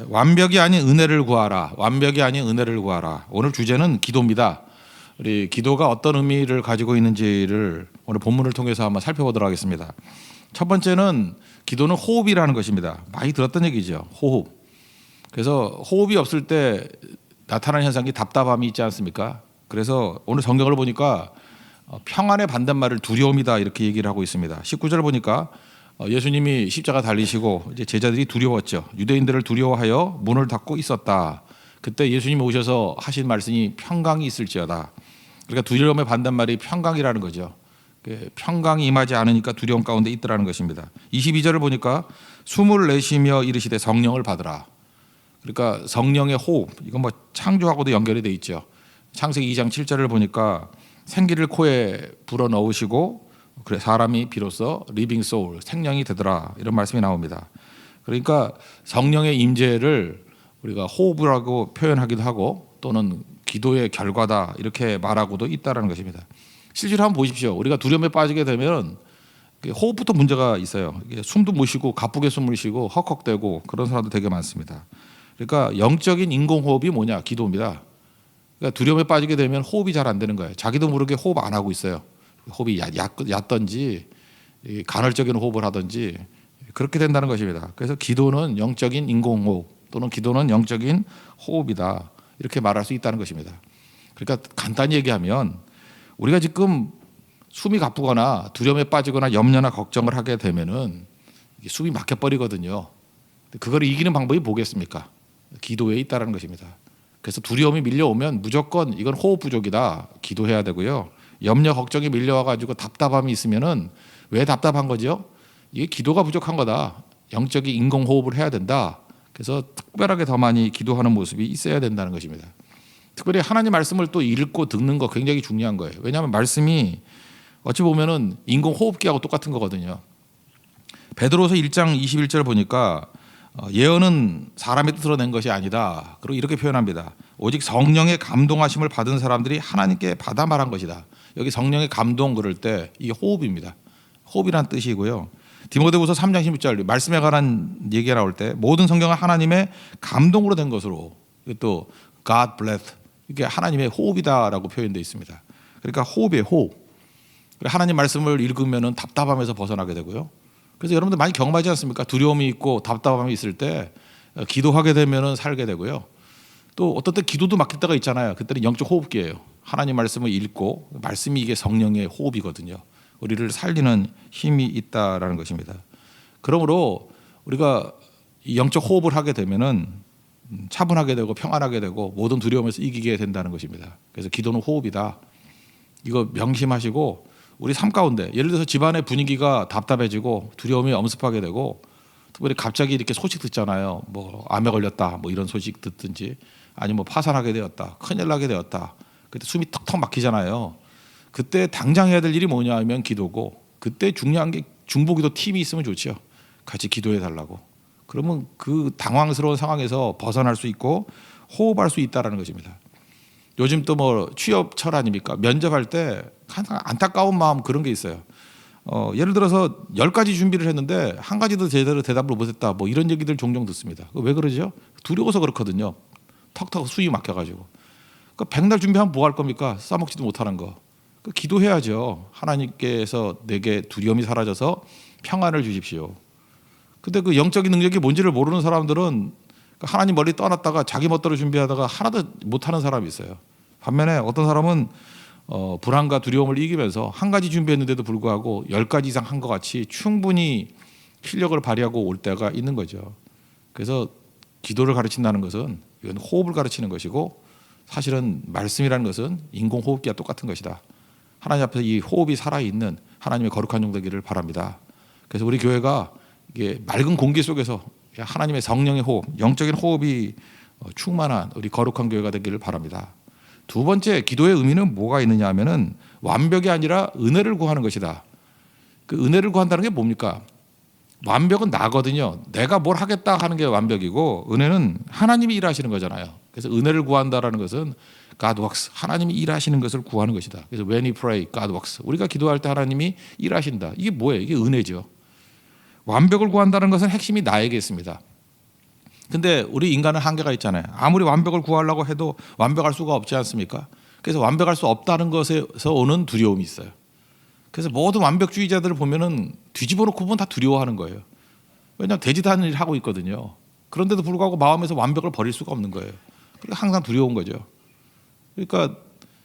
완벽이 아닌 은혜를 구하라. 완벽이 아닌 은혜를 구하라. 오늘 주제는 기도입니다. 우리 기도가 어떤 의미를 가지고 있는지를 오늘 본문을 통해서 한번 살펴보도록 하겠습니다. 첫 번째는 기도는 호흡이라는 것입니다. 많이 들었던 얘기죠. 호흡. 그래서 호흡이 없을 때 나타나는 현상이 답답함이 있지 않습니까? 그래서 오늘 성경을 보니까 평안의 반대말을 두려움이다 이렇게 얘기를 하고 있습니다. 19절 보니까 예수님이 십자가 달리시고 이제 제자들이 두려웠죠. 유대인들을 두려워하여 문을 닫고 있었다. 그때 예수님이 오셔서 하신 말씀이 평강이 있을지어다. 그러니까 두려움의 반대말이 평강이라는 거죠. 평강이 임하지 않으니까 두려움 가운데 있더라는 것입니다. 22절을 보니까 숨을 내쉬며 이르시되 성령을 받으라. 그러니까 성령의 호흡, 이건 뭐 창조하고도 연결이 돼 있죠. 창세기 2장 7절을 보니까 생기를 코에 불어 넣으시고 그래 사람이 비로소 리빙 소울, 생명이 되더라 이런 말씀이 나옵니다. 그러니까 성령의 임재를 우리가 호흡이라고 표현하기도 하고 또는 기도의 결과다 이렇게 말하고도 있다라는 것입니다. 실제로 한번 보십시오. 우리가 두려움에 빠지게 되면 호흡부터 문제가 있어요. 숨도 못 쉬고 가쁘게 숨을 쉬고 헉헉대고 그런 사람도 되게 많습니다. 그러니까 영적인 인공호흡이 뭐냐? 기도입니다. 그러니까 두려움에 빠지게 되면 호흡이 잘 안 되는 거예요. 자기도 모르게 호흡 안 하고 있어요. 호흡이 얕든지 간헐적인 호흡을 하든지 그렇게 된다는 것입니다. 그래서 기도는 영적인 인공호흡 또는 기도는 영적인 호흡이다 이렇게 말할 수 있다는 것입니다. 그러니까 간단히 얘기하면 우리가 지금 숨이 가쁘거나 두려움에 빠지거나 염려나 걱정을 하게 되면은 숨이 막혀버리거든요. 그걸 이기는 방법이 뭐겠습니까? 기도에 있다는 것입니다. 그래서 두려움이 밀려오면 무조건 이건 호흡 부족이다. 기도해야 되고요. 염려 걱정이 밀려와가지고 답답함이 있으면은 왜 답답한 거죠? 이게 기도가 부족한 거다. 영적인 인공호흡을 해야 된다. 그래서 특별하게 더 많이 기도하는 모습이 있어야 된다는 것입니다. 특별히 하나님 말씀을 또 읽고 듣는 거 굉장히 중요한 거예요. 왜냐하면 말씀이 어찌 보면은 인공호흡기하고 똑같은 거거든요. 베드로서 1장 21절 보니까 예언은 사람의 뜻으로 낸 것이 아니다. 그리고 이렇게 표현합니다. 오직 성령의 감동하심을 받은 사람들이 하나님께 받아 말한 것이다. 여기 성령의 감동 그럴 때 이게 호흡입니다. 호흡이란 뜻이고요. 디모데후서 3장 16절 말씀에 관한 얘기가 나올 때 모든 성경은 하나님의 감동으로 된 것으로 또 God breath 이게 하나님의 호흡이다라고 표현되어 있습니다. 그러니까 호흡의 호흡. 하나님 말씀을 읽으면 답답함에서 벗어나게 되고요. 그래서 여러분들 많이 경험하지 않습니까? 두려움이 있고 답답함이 있을 때 기도하게 되면 살게 되고요. 또 어떤 때 기도도 막힐 때가 있잖아요. 그때는 영적 호흡기예요. 하나님 말씀을 읽고 말씀이 이게 성령의 호흡이거든요. 우리를 살리는 힘이 있다라는 것입니다. 그러므로 우리가 영적 호흡을 하게 되면은 차분하게 되고 평안하게 되고 모든 두려움에서 이기게 된다는 것입니다. 그래서 기도는 호흡이다. 이거 명심하시고 우리 삶 가운데 예를 들어서 집안의 분위기가 답답해지고 두려움이 엄습하게 되고 특별히 갑자기 이렇게 소식 듣잖아요. 뭐 암에 걸렸다 뭐 이런 소식 듣든지 아니면 뭐 파산하게 되었다 큰일 나게 되었다 그때 숨이 턱턱 막히잖아요. 그때 당장 해야 될 일이 뭐냐면 기도고 그때 중요한 게 중보기도 팀이 있으면 좋죠. 같이 기도해 달라고. 그러면 그 당황스러운 상황에서 벗어날 수 있고 호흡할 수 있다는 것입니다. 요즘 또 뭐 취업철 아닙니까? 면접할 때 항상 안타까운 마음 그런 게 있어요. 예를 들어서 10가지 준비를 했는데 한 가지도 제대로 대답을 못했다. 뭐 이런 얘기들 종종 듣습니다. 왜 그러죠? 두려워서 그렇거든요. 턱턱 수위 막혀가지고. 그러니까 백날 준비하면 뭐 할 겁니까? 싸먹지도 못하는 거. 기도해야죠. 하나님께서 내게 두려움이 사라져서 평안을 주십시오. 근데 그 영적인 능력이 뭔지를 모르는 사람들은 하나님 멀리 떠났다가 자기 멋대로 준비하다가 하나도 못하는 사람이 있어요. 반면에 어떤 사람은 불안과 두려움을 이기면서 한 가지 준비했는데도 불구하고 10가지 이상 한 것 같이 충분히 실력을 발휘하고 올 때가 있는 거죠. 그래서 기도를 가르친다는 것은 이건 호흡을 가르치는 것이고 사실은 말씀이라는 것은 인공호흡기와 똑같은 것이다. 하나님 앞에서 이 호흡이 살아있는 하나님의 거룩한 종 되기를 바랍니다. 그래서 우리 교회가 이게 맑은 공기 속에서 하나님의 성령의 호흡, 영적인 호흡이 충만한 우리 거룩한 교회가 되기를 바랍니다. 두 번째 기도의 의미는 뭐가 있느냐 하면은 완벽이 아니라 은혜를 구하는 것이다. 그 은혜를 구한다는 게 뭡니까? 완벽은 나거든요. 내가 뭘 하겠다 하는 게 완벽이고 은혜는 하나님이 일하시는 거잖아요. 그래서 은혜를 구한다라는 것은 God works. 하나님이 일하시는 것을 구하는 것이다. 그래서 when we pray, God works. 우리가 기도할 때 하나님이 일하신다. 이게 뭐예요? 이게 은혜죠. 완벽을 구한다는 것은 핵심이 나에게 있습니다. 근데 우리 인간은 한계가 있잖아요. 아무리 완벽을 구하려고 해도 완벽할 수가 없지 않습니까? 그래서 완벽할 수 없다는 것에서 오는 두려움이 있어요. 그래서 모든 완벽주의자들을 보면은 뒤집어 놓고 보면 다 두려워하는 거예요. 왜냐하면 되지도 않는 일을 하고 있거든요. 그런데도 불구하고 마음에서 완벽을 버릴 수가 없는 거예요. 그러니까 항상 두려운 거죠. 그러니까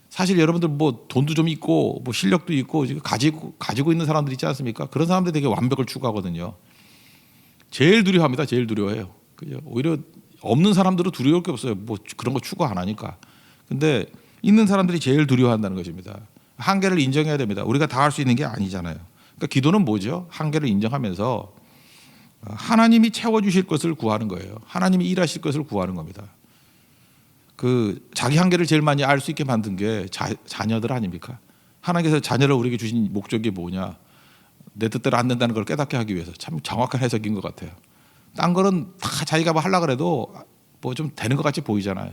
사실 여러분들 뭐 돈도 좀 있고 뭐 실력도 있고 가지고 있는 사람들 있지 않습니까? 그런 사람들이 되게 완벽을 추구하거든요. 제일 두려워합니다. 제일 두려워해요. 그죠? 오히려 없는 사람들은 두려울 게 없어요. 뭐 그런 거 추구 안 하니까. 근데 있는 사람들이 제일 두려워한다는 것입니다. 한계를 인정해야 됩니다. 우리가 다 할 수 있는 게 아니잖아요. 그러니까 기도는 뭐죠? 한계를 인정하면서 하나님이 채워주실 것을 구하는 거예요. 하나님이 일하실 것을 구하는 겁니다. 그 자기 한계를 제일 많이 알 수 있게 만든 게 자녀들 아닙니까? 하나님께서 자녀를 우리에게 주신 목적이 뭐냐? 내 뜻대로 안 된다는 걸 깨닫게 하기 위해서. 참 정확한 해석인 것 같아요. 딴 거는 다 자기가 뭐 하려고 해도 뭐 좀 되는 것 같이 보이잖아요.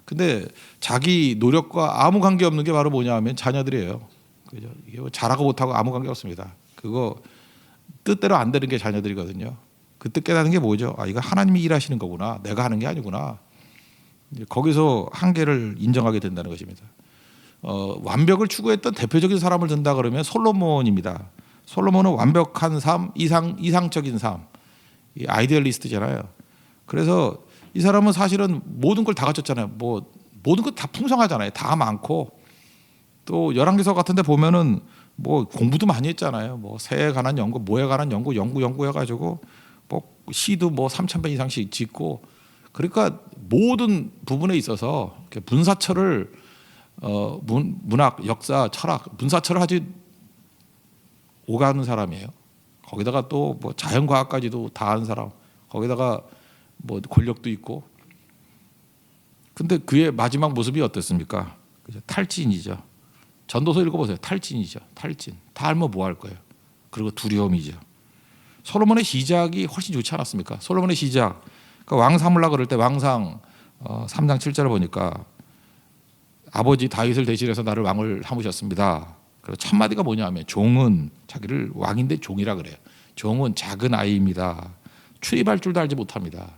근데 자기 노력과 아무 관계 없는 게 바로 뭐냐 하면 자녀들이에요. 그죠? 이게 뭐 잘하고 못하고 아무 관계 없습니다. 그거 뜻대로 안 되는 게 자녀들이거든요. 그 뜻 깨닫는 게 뭐죠? 아, 이거 하나님이 일하시는 거구나. 내가 하는 게 아니구나. 거기서 한계를 인정하게 된다는 것입니다. 완벽을 추구했던 대표적인 사람을 든다 그러면 솔로몬입니다. 솔로몬은 완벽한 삶, 이상적인 삶, 아이디얼리스트잖아요. 그래서 이 사람은 사실은 모든 걸 다 갖췄잖아요. 뭐 모든 것 다 풍성하잖아요. 다 많고 또 열왕기서 같은데 보면은 뭐 공부도 많이 했잖아요. 뭐 새에 관한 연구, 뭐에 관한 연구해가지고 뭐 시도 뭐 3,000편 이상씩 짓고 그러니까 모든 부분에 있어서 문사철을 문학, 역사, 철학, 문사철을 아주 오가는 사람이에요. 거기다가 또 뭐 자연과학까지도 다 아는 사람. 거기다가 뭐 권력도 있고. 근데 그의 마지막 모습이 어땠습니까? 그죠? 탈진이죠. 전도서 읽어보세요. 탈진이죠. 탈진. 다 알면 뭐 할 거예요? 그리고 두려움이죠. 솔로몬의 시작이 훨씬 좋지 않았습니까? 솔로몬의 시작. 그러니까 왕 삼으려고 그럴 때 왕상 3장 7절을 보니까 아버지 다윗을 대신해서 나를 왕을 삼으셨습니다. 그리고 첫 마디가 뭐냐면 종은 자기를 왕인데 종이라 그래요. 종은 작은 아이입니다. 출입할 줄도 알지 못합니다.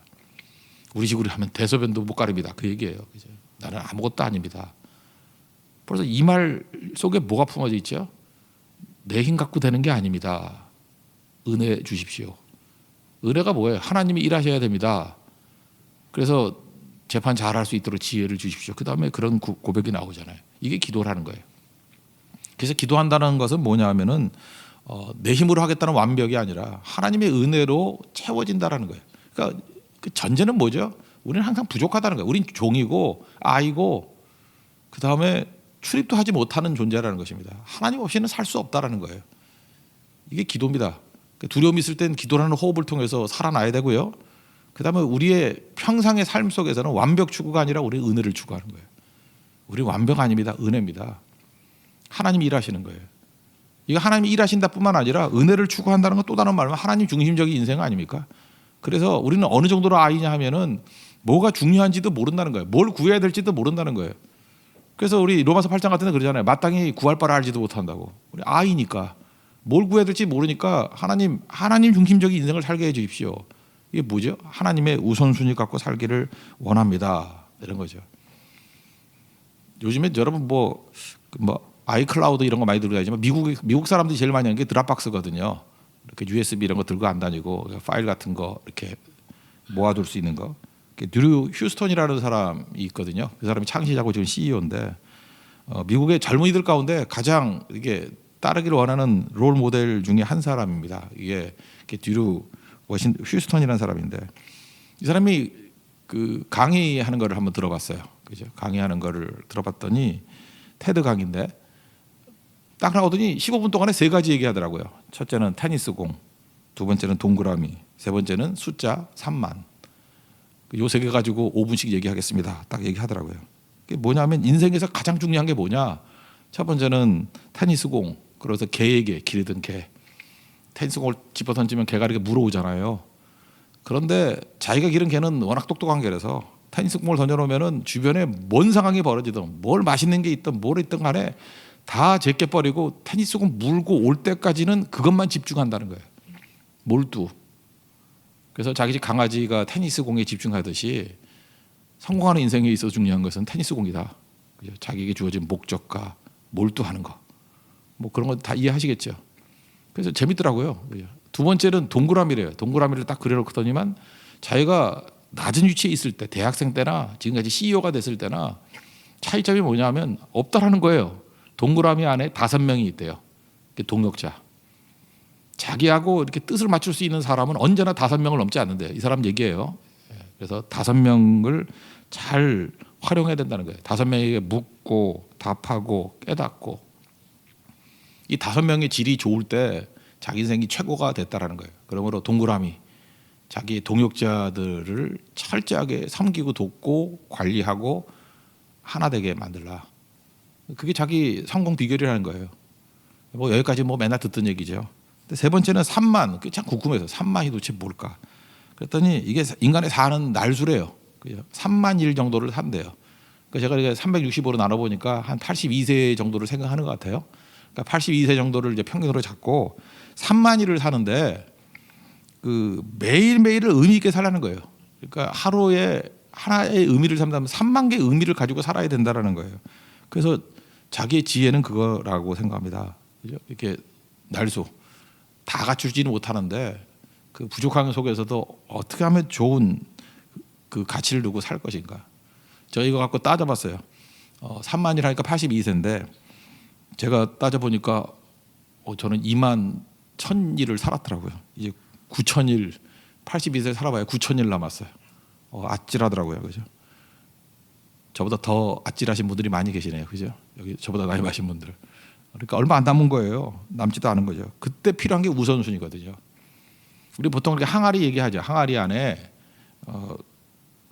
우리 식으로 하면 대소변도 못 가립니다. 그 얘기예요. 그죠? 나는 아무것도 아닙니다. 벌써 이 말 속에 뭐가 품어져 있죠? 내 힘 갖고 되는 게 아닙니다. 은혜 주십시오. 은혜가 뭐예요? 하나님이 일하셔야 됩니다. 그래서 재판 잘할 수 있도록 지혜를 주십시오. 그 다음에 그런 고백이 나오잖아요. 이게 기도라는 거예요. 그래서 기도한다는 것은 뭐냐 하면은 내 힘으로 하겠다는 완벽이 아니라 하나님의 은혜로 채워진다라는 거예요. 그러니까 그 전제는 뭐죠? 우리는 항상 부족하다는 거예요. 우린 종이고 아이고 그 다음에 출입도 하지 못하는 존재라는 것입니다. 하나님 없이는 살 수 없다라는 거예요. 이게 기도입니다. 두려움이 있을 땐 기도라는 호흡을 통해서 살아나야 되고요. 그 다음에 우리의 평상의 삶 속에서는 완벽 추구가 아니라 우리 은혜를 추구하는 거예요. 우리 완벽 아닙니다. 은혜입니다. 하나님이 일하시는 거예요. 이거 하나님이 일하신다 뿐만 아니라 은혜를 추구한다는 건 또 다른 말로 하나님 중심적인 인생 아닙니까? 그래서 우리는 어느 정도로 아이냐 하면은 뭐가 중요한지도 모른다는 거예요. 뭘 구해야 될지도 모른다는 거예요. 그래서 우리 로마서 8장 같은 데 그러잖아요. 마땅히 구할 바를 알지도 못한다고. 우리 아이니까 뭘 구해야 될지 모르니까 하나님 중심적인 인생을 살게 해 주십시오. 이게 뭐죠? 하나님의 우선순위 갖고 살기를 원합니다. 이런 거죠. 요즘에 여러분 뭐 아이클라우드 이런 거 많이 들고 다니지만 미국 사람들이 제일 많이 하는 게 드랍박스거든요. 이렇게 USB 이런 거 들고 안 다니고 파일 같은 거 이렇게 모아둘 수 있는 거. 드류 휴스턴이라는 사람이 있거든요. 그 사람이 창시자고 지금 CEO인데 미국의 젊은이들 가운데 가장 이게 따르기를 원하는 롤 모델 중에 한 사람입니다. 이게 드류 휴스턴이라는 사람인데 이 사람이 그 강의하는 거를 한번 들어봤어요. 그죠? 강의하는 거를 들어봤더니 테드 강의인데 딱 나오더니 15분 동안에 세 가지 얘기하더라고요. 첫째는 테니스 공, 두 번째는 동그라미, 세 번째는 숫자 3만. 요 세 개 가지고 5분씩 얘기하겠습니다. 딱 얘기하더라고요. 그게 뭐냐면 인생에서 가장 중요한 게 뭐냐? 첫 번째는 테니스 공. 그래서 개에게 기르던 개. 테니스 공을 집어 던지면 개가 이렇게 물어오잖아요. 그런데 자기가 기른 개는 워낙 똑똑한 개라서 테니스 공을 던져놓으면은 주변에 뭔 상황이 벌어지든 뭘 맛있는 게 있든 뭘 있든 간에 다 제껴 버리고 테니스 공 물고 올 때까지는 그것만 집중한다는 거예요. 몰두. 그래서 자기 집 강아지가 테니스 공에 집중하듯이 성공하는 인생에 있어서 중요한 것은 테니스 공이다. 그죠? 자기에게 주어진 목적과 몰두하는 거. 뭐 그런 거 다 이해하시겠죠. 그래서 재밌더라고요. 그죠? 두 번째는 동그라미래요. 동그라미를 딱 그려놓더니만 자기가 낮은 위치에 있을 때, 대학생 때나 지금까지 CEO가 됐을 때나 차이점이 뭐냐면 없다라는 거예요. 동그라미 안에 5명이 있대요. 동역자. 자기하고 이렇게 뜻을 맞출 수 있는 사람은 언제나 5명을 넘지 않는데요. 이 사람 얘기예요. 그래서 5명을 잘 활용해야 된다는 거예요. 5명에게 묻고 답하고 깨닫고 이 5명의 질이 좋을 때 자기 인생이 최고가 됐다라는 거예요. 그러므로 동그라미 자기 동역자들을 철저하게 섬기고 돕고 관리하고 하나 되게 만들라. 그게 자기 성공 비결이라는 거예요. 뭐 여기까지 뭐 맨날 듣던 얘기죠. 근데 세 번째는 3만. 그게 참 궁금해서 3만이 도대체 뭘까? 그랬더니 이게 인간의 사는 날수래요. 3만 일 정도를 산대요. 그러니까 제가 365로 나눠보니까 한 82세 정도를 생각하는 것 같아요. 그러니까 82세 정도를 이제 평균으로 잡고 3만 일을 사는데 그 매일매일을 의미 있게 살라는 거예요. 그러니까 하루에 하나의 의미를 삼다면 3만 개의 의미를 가지고 살아야 된다라는 거예요. 그래서 자기의 지혜는 그거라고 생각합니다. 그죠? 이렇게 날수 다 갖추지는 못하는데 그 부족한 속에서도 어떻게 하면 좋은 그 가치를 두고 살 것인가. 저 이거 갖고 따져봤어요. 3만이라 하니까 82세인데 제가 따져보니까 저는 2만 1,000일을 살았더라고요. 이제 9,000일 82세 살아봐야 9,000일 남았어요. 아찔하더라고요. 그죠? 저보다 더 아찔하신 분들이 많이 계시네요. 그죠? 여기 저보다 나이 많으신 분들. 그러니까 얼마 안 남은 거예요. 남지도 않은 거죠. 그때 필요한 게 우선순위거든요. 우리 보통 이렇게 항아리 얘기하죠. 항아리 안에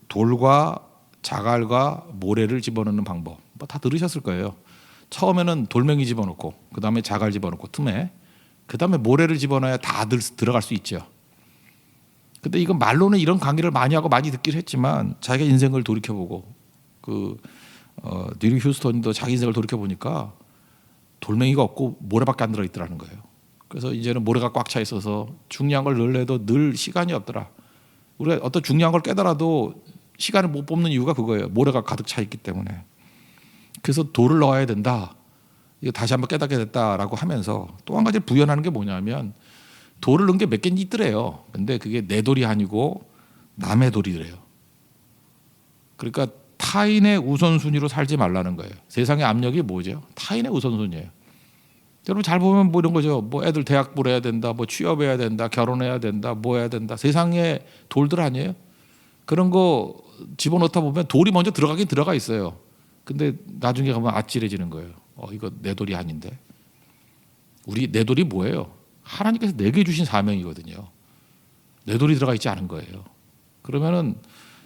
돌과 자갈과 모래를 집어넣는 방법. 뭐 다 들으셨을 거예요. 처음에는 돌멩이 집어넣고 그 다음에 자갈 집어넣고 틈에 그 다음에 모래를 집어넣어야 다 들어갈 수 있죠. 근데 이건 말로는 이런 강의를 많이 하고 많이 듣기를 했지만 자기가 인생을 돌이켜보고 뉴리 휴스턴도 자기 인생을 돌이켜보니까 돌멩이가 없고 모래밖에 안 들어있더라는 거예요. 그래서 이제는 모래가 꽉 차 있어서 중요한 걸 넣으려도 늘 시간이 없더라. 우리가 어떤 중요한 걸 깨달아도 시간을 못 뽑는 이유가 그거예요. 모래가 가득 차 있기 때문에. 그래서 돌을 넣어야 된다. 이거 다시 한번 깨닫게 됐다라고 하면서 또 한 가지 부연하는 게 뭐냐면 돌을 넣은 게 몇 개는 있더래요. 근데 그게 내 돌이 아니고 남의 돌이래요. 그러니까 타인의 우선순위로 살지 말라는 거예요. 세상의 압력이 뭐죠? 타인의 우선순위예요. 여러분 잘 보면 뭐 이런 거죠. 뭐 애들 대학 보내야 된다, 뭐 취업해야 된다, 결혼해야 된다, 뭐 해야 된다. 세상에 돌들 아니에요? 그런 거 집어넣다 보면 돌이 먼저 들어가긴 들어가 있어요. 근데 나중에 가면 아찔해지는 거예요. 이거 내 돌이 아닌데. 내 돌이 뭐예요? 하나님께서 내게 주신 사명이거든요. 내 돌이 들어가 있지 않은 거예요. 그러면은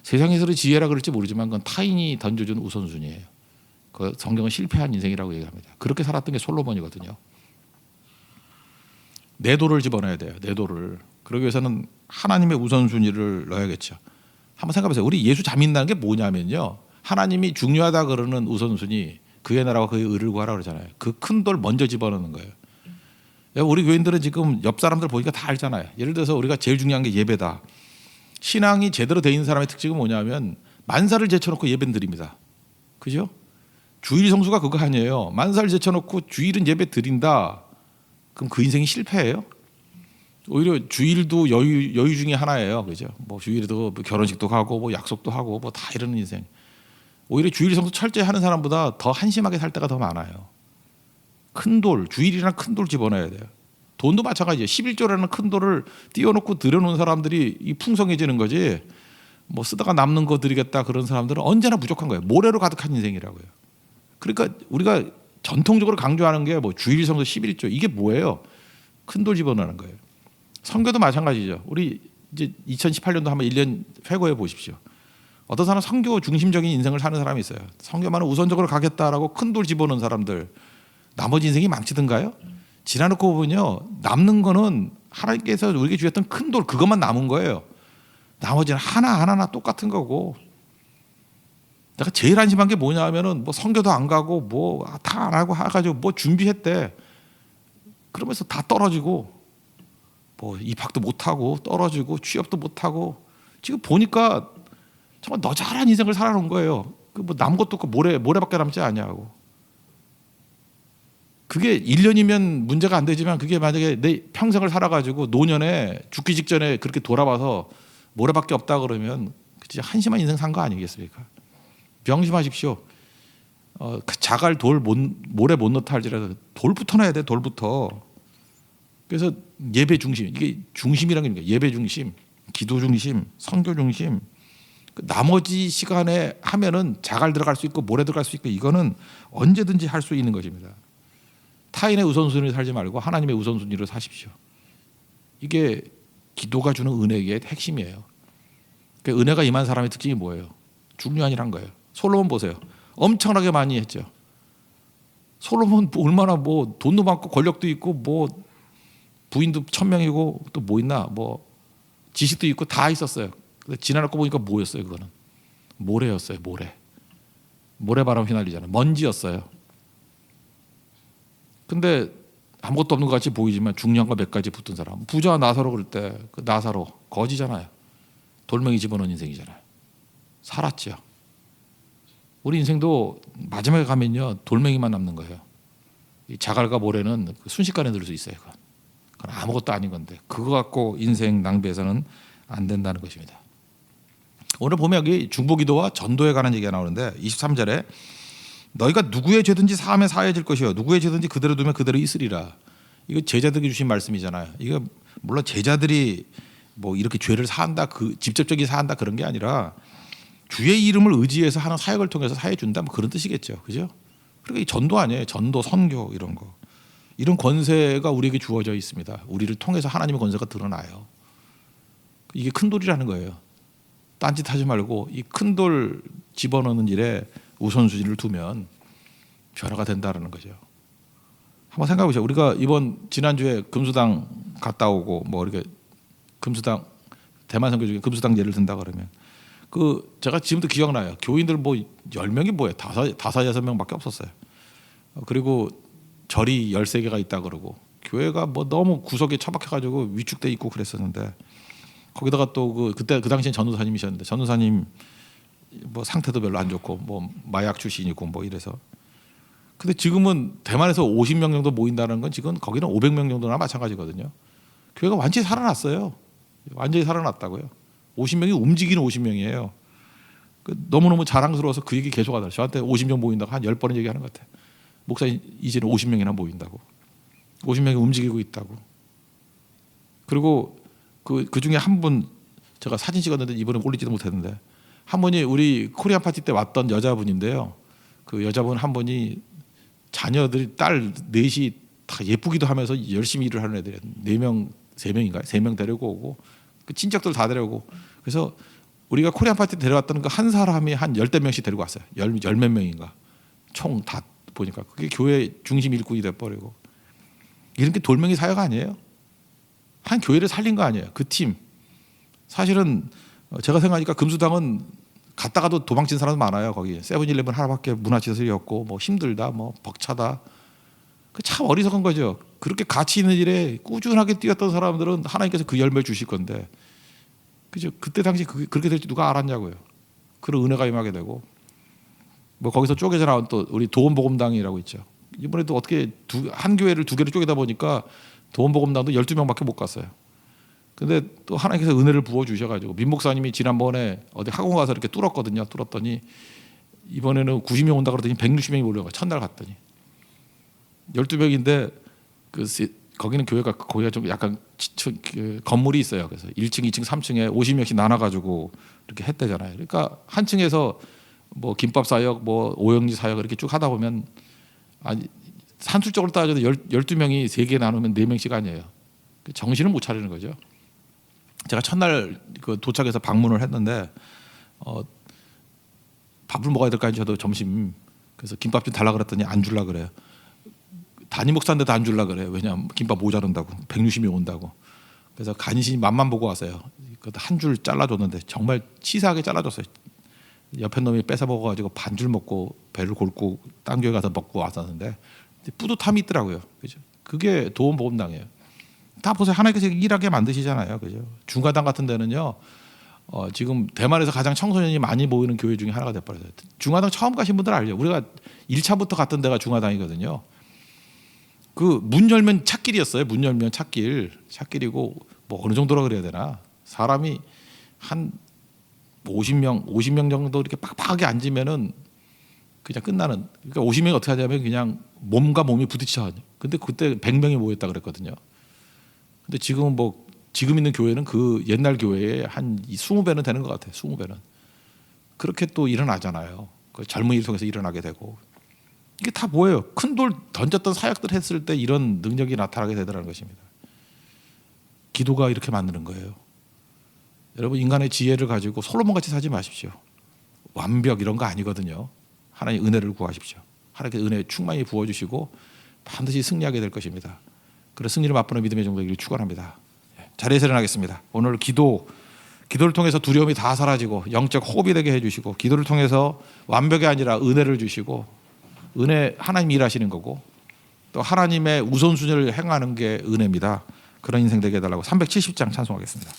세상에서는 지혜라 그럴지 모르지만 그건 타인이 던져준 우선순위예요. 그 성경은 실패한 인생이라고 얘기합니다. 그렇게 살았던 게 솔로몬이거든요. 내 돌을 집어넣어야 돼요. 내 돌을. 그러기 위해서는 하나님의 우선순위를 넣어야겠죠. 한번 생각해보세요. 우리 예수 잘 믿는다는 게 뭐냐면요. 하나님이 중요하다 그러는 우선순위, 그의 나라와 그의 의를 구하라 그러잖아요. 그 큰 돌 먼저 집어넣는 거예요. 우리 교인들은 지금 옆 사람들 보니까 다 알잖아요. 예를 들어서 우리가 제일 중요한 게 예배다. 신앙이 제대로 돼 있는 사람의 특징은 뭐냐면 만사를 제쳐놓고 예배는 드립니다. 그죠? 주일 성수가 그거 아니에요. 만사를 제쳐놓고 주일은 예배 드린다. 그럼 그 인생이 실패예요? 오히려 주일도 여유 중에 하나예요. 그죠? 뭐 주일에도 뭐 결혼식도 가고 뭐 약속도 하고 뭐 다 이러는 인생. 오히려 주일 성수 철저히 하는 사람보다 더 한심하게 살 때가 더 많아요. 큰 돌, 주일이랑 큰 돌 집어넣어야 돼요. 돈도 마찬가지예요. 11조라는 큰 돌을 띄워놓고 들여놓은 사람들이 이 풍성해지는 거지. 뭐 쓰다가 남는 거 드리겠다 그런 사람들은 언제나 부족한 거예요. 모래로 가득한 인생이라고요. 그러니까 우리가 전통적으로 강조하는 게 뭐 주일 성수 11조 이게 뭐예요? 큰 돌 집어넣는 거예요. 선교도 마찬가지죠. 우리 이제 2018년도 한번 1년 회고해 보십시오. 어떤 사람은 선교 중심적인 인생을 사는 사람이 있어요. 선교만은 우선적으로 가겠다라고 큰 돌 집어넣은 사람들 나머지 인생이 망치든가요? 지나놓고 보면요. 남는 거는 하나님께서 우리에게 주셨던 큰 돌 그것만 남은 거예요. 나머지는 하나하나 똑같은 거고. 내가 제일 안심한 게 뭐냐 하면은 뭐 선교도 안 가고 뭐 다 안 하고 해가지고 뭐 준비했대. 그러면서 다 떨어지고 뭐 입학도 못하고 떨어지고 취업도 못하고 지금 보니까 정말 너잘한 인생을 살아놓은 거예요. 그 뭐 남은 것도 없고 모래밖에 남지 않냐고. 그게 1년이면 문제가 안 되지만 그게 만약에 내 평생을 살아가지고 노년에 죽기 직전에 그렇게 돌아봐서 모래밖에 없다 그러면 진짜 한심한 인생 산 거 아니겠습니까? 명심하십시오. 자갈 모래 못 넣다 할지라도 돌부터 놔야 돼. 돌부터. 그래서 예배 중심, 이게 중심이라는 게 예배 중심, 기도 중심, 선교 중심. 나머지 시간에 하면은 자갈 들어갈 수 있고 모래 들어갈 수 있고 이거는 언제든지 할 수 있는 것입니다. 타인의 우선순위를 살지 말고 하나님의 우선순위로 사십시오. 이게 기도가 주는 은혜의 핵심이에요. 그 은혜가 임한 사람의 특징이 뭐예요? 중요한이란 거예요. 솔로몬 보세요. 엄청나게 많이 했죠. 솔로몬 얼마나 뭐 돈도 많고 권력도 있고 뭐 부인도 1000명이고 또 뭐 있나 뭐 지식도 있고 다 있었어요. 근데 지나놓고 보니까 뭐였어요? 그거는 모래였어요. 모래바람 휘날리잖아요. 먼지였어요. 근데 아무것도 없는 것 같이 보이지만 중요한 거 몇 가지 붙은 사람. 부자와 나사로 그럴 때 그 나사로 거지잖아요. 돌멩이 집어넣은 인생이잖아요. 살았죠. 우리 인생도 마지막에 가면요 돌멩이만 남는 거예요. 이 자갈과 모래는 순식간에 늘 수 있어요. 그건 아무것도 아닌 건데 그거 갖고 인생 낭비해서는 안 된다는 것입니다. 오늘 보면 여기 중보기도와 전도에 관한 얘기가 나오는데 23절에 너희가 누구의 죄든지 사하면 사해질 것이요 누구의 죄든지 그대로 두면 그대로 있으리라. 이거 제자들에게 주신 말씀이잖아요. 이거 물론 제자들이 뭐 이렇게 죄를 사한다 그 직접적인 사한다 그런 게 아니라 주의 이름을 의지해서 하는 사역을 통해서 사해 준다 뭐 그런 뜻이겠죠. 그죠? 그러니까 이 전도 아니에요. 전도 선교 이런 거. 이런 권세가 우리에게 주어져 있습니다. 우리를 통해서 하나님의 권세가 드러나요. 이게 큰 돌이라는 거예요. 딴짓하지 말고 이 큰 돌 집어넣는 일에 우선순위를 두면 변화가 된다는 거죠. 한번 생각해 보세요. 우리가 이번 지난주에 금수당 갔다 오고 뭐 이렇게 금수당 대만 선교 중에 금수당 예를 든다 그러면 그 제가 지금도 기억나요. 교인들 뭐 10명이 뭐예요. 5-6명밖에 없었어요. 그리고 절이 13개가 있다 그러고 교회가 뭐 너무 구석에 처박혀 가지고 위축돼 있고 그랬었는데 거기다가 또 그때 그 당시엔 전도사님이셨는데 전도사님 뭐 상태도 별로 안 좋고 뭐 마약 출신이고 뭐 이래서 근데 지금은 대만에서 50명 정도 모인다는 건 지금 거기는 500명 정도나 마찬가지거든요. 교회가 완전히 살아났어요. 완전히 살아났다고요. 50명이 움직이는 50명이에요. 너무너무 자랑스러워서 그 얘기 계속 하더라고요. 저한테 50명 모인다고 한 10번은 얘기하는 것 같아요. 목사님 이제는 50명이나 모인다고. 50명이 움직이고 있다고. 그리고 그 중에 한 분 제가 사진 찍었는데 이번에 올리지도 못했는데 한 분이 우리 코리안 파티 때 왔던 여자분인데요. 그 여자분 한 분이 자녀들이 딸 넷이 다 예쁘기도 하면서 열심히 일을 하는 애들이에요. 4명, 3명인가요? 3명 데리고 오고 그 친척들 다 데려오고 그래서 우리가 코리안 파티 데려왔던 그 한 사람이 한 10대 명씩 데리고 왔어요. 열 몇 명인가. 총 다 보니까 그게 교회 중심 일꾼이 돼버리고 이런 게 돌멩이 사역 아니에요? 한 교회를 살린 거 아니에요? 그 팀. 사실은 제가 생각하니까 금수당은 갔다가도 도망친 사람 많아요. 거기 세븐일레븐 하나밖에 문화시설이었고 뭐 힘들다 뭐 벅차다. 그 참 어리석은 거죠. 그렇게 가치 있는 일에 꾸준하게 뛰었던 사람들은 하나님께서 그 열매를 주실 건데 그죠? 그때 당시 그렇게 될지 누가 알았냐고요. 그런 은혜가 임하게 되고 뭐 거기서 쪼개져 나온 또 우리 도원복음당이라고 있죠. 이번에도 어떻게 한 교회를 2개로 쪼개다 보니까 도원복음당도 12명밖에 못 갔어요. 근데 또 하나님께서 은혜를 부어 주셔가지고 민 목사님이 지난번에 어디 학원 가서 이렇게 뚫었거든요. 뚫었더니 이번에는 90명 온다 그러더니 160명이 몰려가 첫날 갔더니 12명인데 거기는 거기가 좀 약간 건물이 있어요. 그래서 1층, 2층, 3층에 50명씩 나눠가지고 이렇게 했대잖아요. 그러니까 한 층에서 뭐 김밥 사역, 뭐 오영지 사역 이렇게 쭉 하다 보면 아니 산술적으로 따져도 12명이 3개 나누면 4명씩 아니에요. 정신을 못 차리는 거죠. 제가 첫날 그 도착해서 방문을 했는데 밥을 먹어야 될까 해서 저도 점심 그래서 김밥 좀 달라 그랬더니 안 줄라 그래요. 담임 목사인데도 안 줄라 그래요. 왜냐하면 김밥 모자른다고 160명 온다고. 그래서 간신히 맛만 보고 왔어요. 한 줄 잘라줬는데 정말 치사하게 잘라줬어요. 옆에 놈이 뺏어 먹어가지고 반줄 먹고 배를 골고 딴 교회 가서 먹고 왔었는데 뿌듯함이 있더라고요. 그죠? 그게 도움보험당이에요. 다 보세요. 하나님께서 일하게 만드시잖아요. 그죠? 중화당 같은 데는요. 지금 대만에서 가장 청소년이 많이 모이는 교회 중에 하나가 돼버렸어요. 중화당 처음 가신 분들 알죠? 우리가 1차부터 갔던 데가 중화당이거든요. 그 문 열면 찻길이었어요. 문 열면 찻길이고 뭐 어느 정도라 그래야 되나? 사람이 한 50명 정도 이렇게 빡빡하게 앉으면은 그냥 끝나는. 그러니까 50명이 어떻게 하냐면 그냥 몸과 몸이 부딪혀. 근데 그때 100명이 모였다 그랬거든요. 근데 지금은 뭐 지금 있는 교회는 그 옛날 교회의 한 20배는 되는 것 같아요. 20배는. 그렇게 또 일어나잖아요. 그 젊은이를 통해서 일어나게 되고. 이게 다 뭐예요? 큰 돌 던졌던 사역들 했을 때 이런 능력이 나타나게 되더라는 것입니다. 기도가 이렇게 만드는 거예요. 여러분 인간의 지혜를 가지고 솔로몬같이 사지 마십시오. 완벽 이런 거 아니거든요. 하나님 은혜를 구하십시오. 하나님께 은혜 충만히 부어주시고 반드시 승리하게 될 것입니다. 그래서 승리를 맛보는 믿음의 정도이기를 축원합니다. 자리에서 일어나겠습니다. 오늘 기도를 통해서 두려움이 다 사라지고 영적 호흡이 되게 해주시고 기도를 통해서 완벽이 아니라 은혜를 주시고 은혜 하나님 일하시는 거고 또 하나님의 우선순위를 행하는 게 은혜입니다. 그런 인생 되게 해달라고 370장 찬송하겠습니다.